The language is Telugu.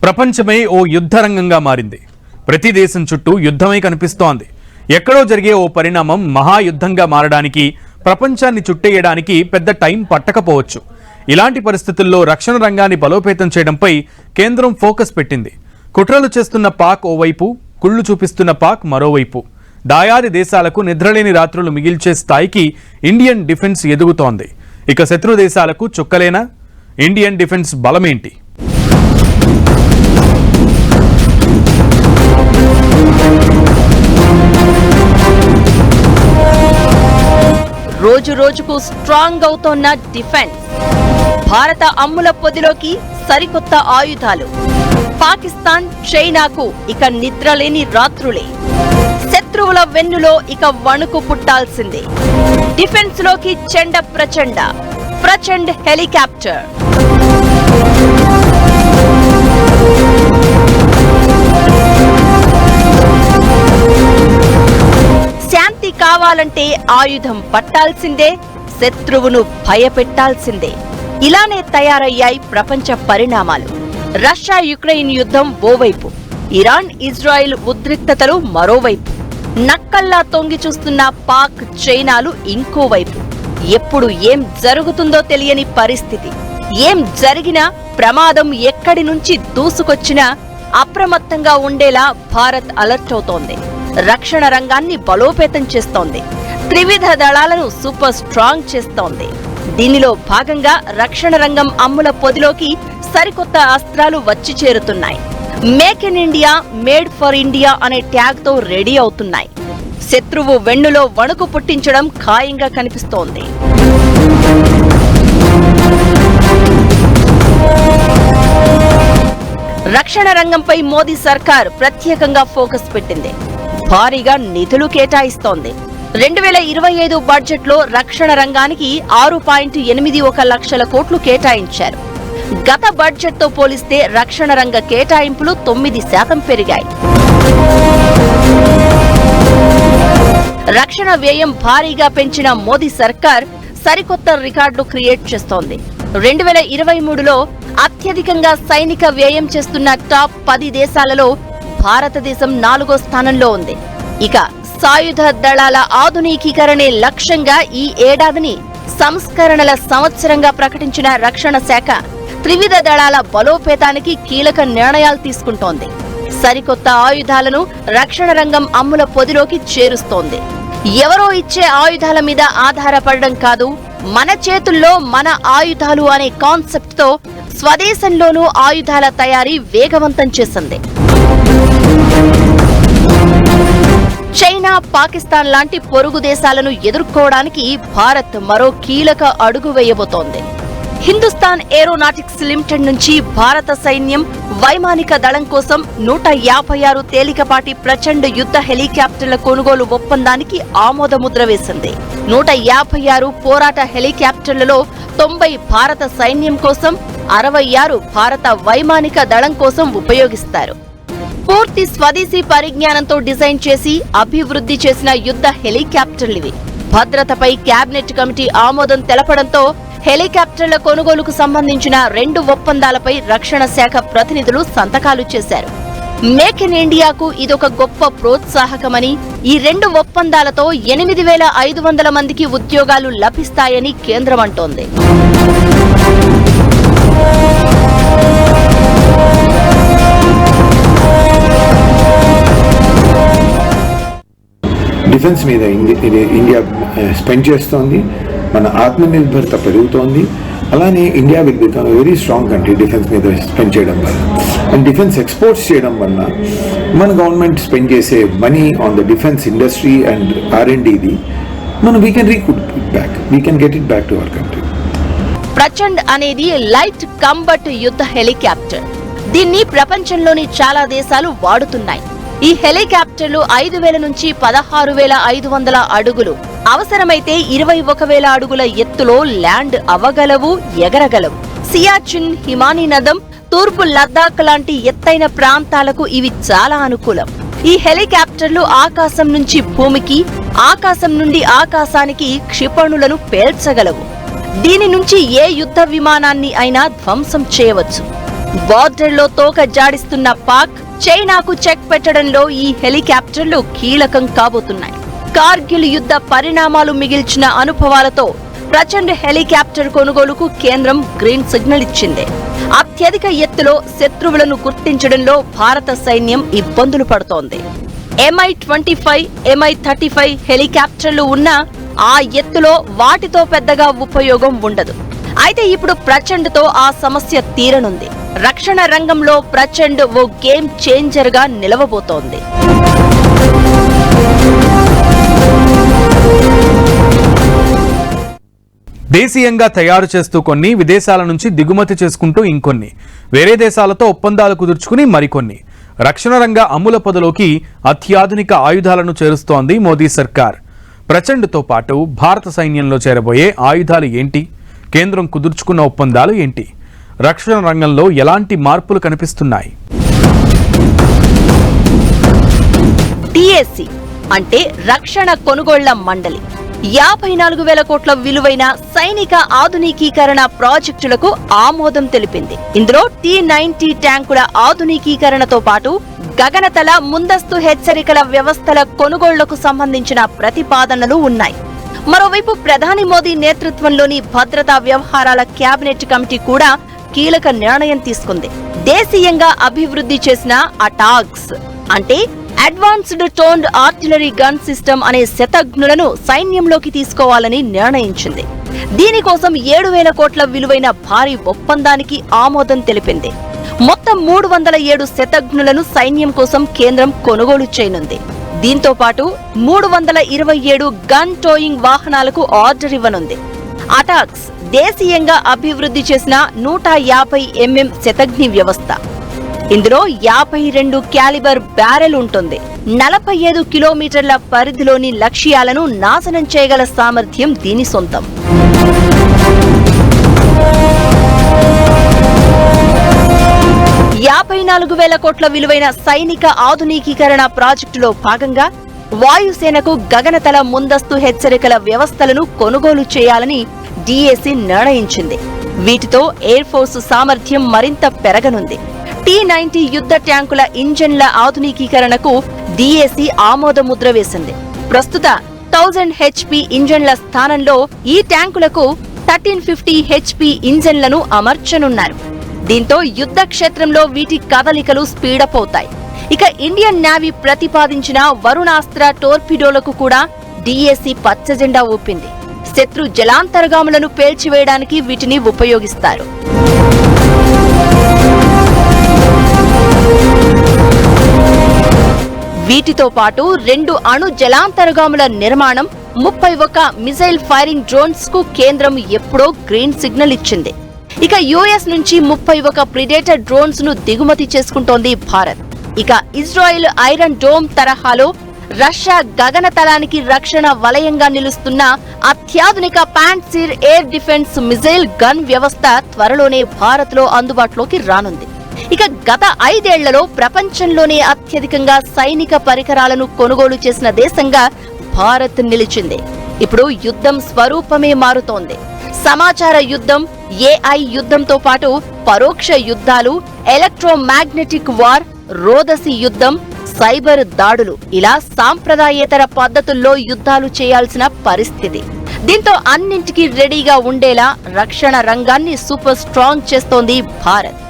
ప్రపంచమే ఓ యుద్ధరంగంగా మారింది. ప్రతి దేశం చుట్టూ యుద్ధమే కనిపిస్తోంది. ఎక్కడో జరిగే ఓ పరిణామం మహాయుద్ధంగా మారడానికి, ప్రపంచాన్ని చుట్టేయడానికి పెద్ద టైం పట్టకపోవచ్చు. ఇలాంటి పరిస్థితుల్లో రక్షణ రంగాన్ని బలోపేతం చేయడంపై కేంద్రం ఫోకస్ పెట్టింది. కుట్రలు చేస్తున్న పాక్ ఓవైపు, కుళ్ళు చూపిస్తున్న పాక్ మరోవైపు. దాయాది దేశాలకు నిద్రలేని రాత్రులు మిగిల్చే స్థాయికి ఇండియన్ డిఫెన్స్ ఎదుగుతోంది. ఇక శత్రు దేశాలకు చుక్కలేనా? Indian defence బలమేంటి? రోజు రోజుకు స్ట్రాంగ్ అవుతోన్న డిఫెన్స్. భారత అమ్ముల పొదిలోకి సరికొత్త ఆయుధాలు. పాకిస్తాన్, చైనాకు ఇక నిద్రలేని రాత్రులే. శత్రువుల వెన్నులో ఇక వణుకు పుట్టాల్సిందే. డిఫెన్స్ లోకి చెండ ప్రచండ్ హెలికాప్టర్. శాంతి కావాలంటే ఆయుధం పట్టాల్సిందే, శత్రువును భయపెట్టాల్సిందే. ఇలానే తయారయ్యాయి ప్రపంచ పరిణామాలు. రష్యా యుక్రెయిన్ యుద్ధం ఓవైపు, ఇరాన్ ఇజ్రాయెల్ ఉద్రిక్తతలు మరోవైపు, నక్కల్లా తొంగి చూస్తున్న పాక్, చైనాలు ఇంకోవైపు. ఎప్పుడు ఏం జరుగుతుందో తెలియని పరిస్థితి. ఏం జరిగినా, ప్రమాదం ఎక్కడి నుంచి దూసుకొచ్చినా అప్రమత్తంగా ఉండేలా భారత్ అలర్ట్ అవుతోంది. రక్షణ రంగాన్ని బలోపేతం చేస్తోంది. త్రివిధ దళాలను సూపర్ స్ట్రాంగ్ చేస్తోంది. దీనిలో భాగంగా రక్షణ రంగం అమ్ముల పొదిలోకి సరికొత్త అస్త్రాలు వచ్చి చేరుతున్నాయి. Make in India, made for India అనే ట్యాగ్ తో రెడీ అవుతున్నాయి. శత్రువు వెన్నులో వణుకు పుట్టించడం ఖాయంగా కనిపిస్తోంది. రక్షణ రంగంపై మోదీ సర్కార్ ప్రత్యేకంగా ఫోకస్ పెట్టింది. భారీగా నిధులు కేటాయిస్తోంది. 2025 బడ్జెట్లో రక్షణ రంగానికి 6.81 లక్షల కోట్లు కేటాయించారు. గత బడ్జెట్తో పోలిస్తే రక్షణ రంగ కేటాయింపులు 9% పెరిగాయి. రక్షణ వ్యయం భారీగా పెంచిన మోదీ సర్కార్ సరికొత్త రికార్డు క్రియేట్ చేస్తోంది. 2023లో అత్యధికంగా సైనిక వ్యయం చేస్తున్న టాప్ 10 దేశాలలో భారతదేశం 4వ స్థానంలో ఉంది. ఇక సాయుధ దళాల ఆధునికీకరణే లక్ష్యంగా ఈ ఏడాదిని సంస్కరణల సంవత్సరంగా ప్రకటించిన రక్షణ శాఖ త్రివిధ దళాల బలోపేతానికి కీలక నిర్ణయాలు తీసుకుంటోంది. సరికొత్త ఆయుధాలను రక్షణ రంగం అమ్ముల పొదిలోకి చేరుస్తోంది. ఎవరో ఇచ్చే ఆయుధాల మీద ఆధారపడడం కాదు, మన చేతుల్లో మన ఆయుధాలు అనే కాన్సెప్ట్ తో స్వదేశంలోనూ ఆయుధాల తయారీ వేగవంతం చేసింది. చైనా, పాకిస్తాన్ లాంటి పొరుగు దేశాలను ఎదుర్కోవడానికి భారత్ మరో కీలక అడుగు వేయబోతోంది. హిందుస్థాన్ ఏరోనాటిక్స్ లిమిటెడ్ నుంచి భారత సైన్యం వైమానిక దళం కోసం 156 తేలికపాటి ప్రచండ్ యుద్ధ హెలికాప్టర్ల కొనుగోలు ఒప్పందానికి ఆమోదముద్ర వేసింది. 156 పోరాట హెలికాప్టర్లలో 90 భారత సైన్యం కోసం, 66 భారత వైమానిక దళం కోసం ఉపయోగిస్తారు. పూర్తి స్వదేశీ పరిజ్ఞానంతో డిజైన్ చేసి అభివృద్ధి చేసిన యుద్ధ హెలికాప్టర్లివి. భద్రతపై కేబినెట్ కమిటీ ఆమోదం తెలపడంతో హెలికాప్టర్ల కొనుగోలుకు సంబంధించిన 2 ఒప్పందాలపై రక్షణ శాఖ ప్రతినిధులు సంతకాలు చేశారు. మేక్ ఇన్ ఇండియాకు ఇదొక గొప్ప ప్రోత్సాహకమని, ఈ 2 ఒప్పందాలతో 8,500 మందికి ఉద్యోగాలు లభిస్తాయని కేంద్రం అంటోంది. డిఫెన్స్ మీద ఇండియా స్పెండ్ చేస్తోంది. మన ఆత్మనిర్భరత పెరుగుతోంది. అలానే India will become very strong country defence మీద స్పెండ్ చేయడం వల్ల. అండ్ డిఫెన్స్ ఎక్స్పోర్ట్స్ చేయడం వల్ల మన గవర్నమెంట్ స్పెండ్ చేసే money on the defence industry and R&Dది we can get it back to our country. Prachand అనేది లైట్ కంబట్ యుద్ధ హెలికాప్టర్. దీన్ని ప్రపంచంలోని చాలా దేశాలు వాడుతున్నాయి. ఈ హెలికాప్టర్లు 5,000 నుంచి 16,500 అడుగులు, అవసరమైతే 21,000 అడుగుల ఎత్తులో ల్యాండ్ అవ్వగలవు, ఎగరగలవు. సియాచిన్, హిమానీ నదం, తూర్పు లద్దాఖ్ లాంటి ఎత్తైన ప్రాంతాలకు ఇవి చాలా అనుకూలం. ఈ హెలికాప్టర్లు ఆకాశం నుంచి భూమికి, ఆకాశం నుండి ఆకాశానికి క్షిపణులను పేల్చగలవు. దీని నుంచి ఏ యుద్ధ విమానాన్ని అయినా ధ్వంసం చేయవచ్చు. బార్డర్లో తోక జాడిస్తున్న పాక్ చైనాకు చెక్ పెట్టడంలో ఈ హెలికాప్టర్లు కీలకం కాబోతున్నాయి. కార్గిల్ యుద్ధ పరిణామాలు మిగిల్చిన అనుభవాలతో ప్రచండ్ హెలికాప్టర్ కొనుగోలుకు కేంద్రం గ్రీన్ సిగ్నల్ ఇచ్చింది. అత్యధిక ఎత్తులో శత్రువులను గుర్తించడంలో భారత సైన్యం ఇబ్బందులు పడుతోంది. MI-25, MI-35 హెలికాప్టర్లు ఉన్నా ఆ ఎత్తులో వాటితో పెద్దగా ఉపయోగం ఉండదు. అయితే ఇప్పుడు ప్రచండ్తో ఆ సమస్య తీరనుంది. రక్షణ రంగంలో ప్రచండ్ ఓ గేమ్ చేంజర్ గా నిలవబోతోంది. దేశీయంగా తయారు చేస్తూ కొన్ని, విదేశాల నుంచి దిగుమతి చేసుకుంటూ ఇంకొన్ని, వేరే దేశాలతో ఒప్పందాలు కుదుర్చుకుని మరికొన్ని, రక్షణ రంగ అమ్ముల పొదలోకి అత్యాధునిక ఆయుధాలను చేరుస్తోంది మోదీ సర్కార్. ప్రచండ్తో పాటు భారత సైన్యంలో చేరబోయే ఆయుధాలు ఏంటి? కేంద్రం కుదుర్చుకున్న ఒప్పందాలు ఏంటి? రక్షణ రంగంలో ఎలాంటి మార్పులు కనిపిస్తున్నాయి? DAC అంటే రక్షణ కొనుగోళ్ల మండలి 54,000 కోట్ల విలువైన సైనిక ఆధునికీకరణ ప్రాజెక్టులకు ఆమోదం తెలిపింది. ఇందులో T-90 ట్యాంకుల ఆధునికీకరణతో పాటు గగనతల ముందస్తు హెచ్చరికల వ్యవస్థల కొనుగోళ్లకు సంబంధించిన ప్రతిపాదనలు ఉన్నాయి. మరోవైపు ప్రధాని మోదీ నేతృత్వంలోని భద్రతా వ్యవహారాల కేబినెట్ కమిటీ కూడా కీలక నిర్ణయం తీసుకుంది. దేశీయంగా అభివృద్ధి చేసిన అటాగ్స్ అంటే advanced toned artillery gun system అనే శతఘ్నులను సైన్యంలోకి తీసుకోవాలని నిర్ణయించింది. దీనికోసం 7,000 కోట్ల విలువైన భారీ ఒప్పందానికి ఆమోదం తెలిపింది. మొత్తం 307 శతఘ్నులను సైన్యం కోసం కేంద్రం కొనుగోలు చేయనుంది. దీంతో పాటు 327 గన్ టోయింగ్ వాహనాలకు ఆర్డర్ ఇవ్వనుంది. అటాక్స్ దేశీయంగా అభివృద్ధి చేసిన 150 mm శతఘ్ని వ్యవస్థ. ఇందులో 52 క్యాలిబర్ బ్యారెల్ ఉంటుంది. 45 కిలోమీటర్ల పరిధిలోని లక్ష్యాలను నాశనం చేయగల సామర్థ్యం దీని సొంతం. $54,000 కోట్ల విలువైన సైనిక ఆధునికీకరణ ప్రాజెక్టులో భాగంగా వాయుసేనకు గగనతల ముందస్తు హెచ్చరికల వ్యవస్థలను కొనుగోలు చేయాలని DAC నిర్ణయించింది. వీటితో ఎయిర్ ఫోర్స్ సామర్థ్యం మరింత పెరగనుంది. T-90 యుద్ధ ట్యాంకుల ఇంజన్ల ఆధునికీకరణకు DAC ఆమోదముద్ర వేసింది. ప్రస్తుత 1000 HP ఇంజన్ల స్థానంలో ఈ ట్యాంకులకు 1350 HP ఇంజన్లను అమర్చనున్నారు. దీంతో యుద్ధ క్షేత్రంలో వీటి కదలికలు స్పీడప్ అవుతాయి. ఇక ఇండియన్ నేవీ ప్రతిపాదించిన వరుణాస్త్ర టోర్పిడోలకు కూడా DAC పచ్చజెండా ఊపింది. శత్రు జలాంతర్గాములను పేల్చివేయడానికి వీటిని ఉపయోగిస్తారు. వీటితో పాటు 2 అణు జలాంతర్గాముల నిర్మాణం, 31 మిసైల్ ఫైరింగ్ డ్రోన్స్ కు కేంద్రం ఎప్పుడో గ్రీన్ సిగ్నల్ ఇచ్చింది. ఇక US నుంచి 31 ప్రిడేటర్ డ్రోన్స్ ను దిగుమతి చేసుకుంటోంది భారత్. ఇక ఇజ్రాయెల్ ఐరన్ డోమ్ తరహాలో రష్యా గగనతలానికి రక్షణ వలయంగా నిలుస్తున్న అత్యాధునిక పాంట్సిర్ ఎయిర్ డిఫెన్స్ మిసైల్ గన్ వ్యవస్థ త్వరలోనే భారత్ లో అందుబాటులోకి రానుంది. ఇక గత 5 ఏళ్లలో ప్రపంచంలోనే అత్యధికంగా సైనిక పరికరాలను కొనుగోలు చేసిన దేశంగా భారత్ నిలిచింది. ఇప్పుడు యుద్ధం స్వరూపమే మారుతోంది. సమాచార యుద్ధం, AI యుద్ధంతో పాటు పరోక్ష యుద్ధాలు, ఎలక్ట్రోమాగ్నెటిక్ వార్, రోదసి యుద్ధం, సైబర్ దాడులు ఇలా సాంప్రదాయేతర పద్ధతుల్లో యుద్ధాలు చేయాల్సిన పరిస్థితి. దీంతో అన్నింటికీ రెడీగా ఉండేలా రక్షణ రంగాన్ని సూపర్ స్ట్రాంగ్ చేస్తోంది భారత్.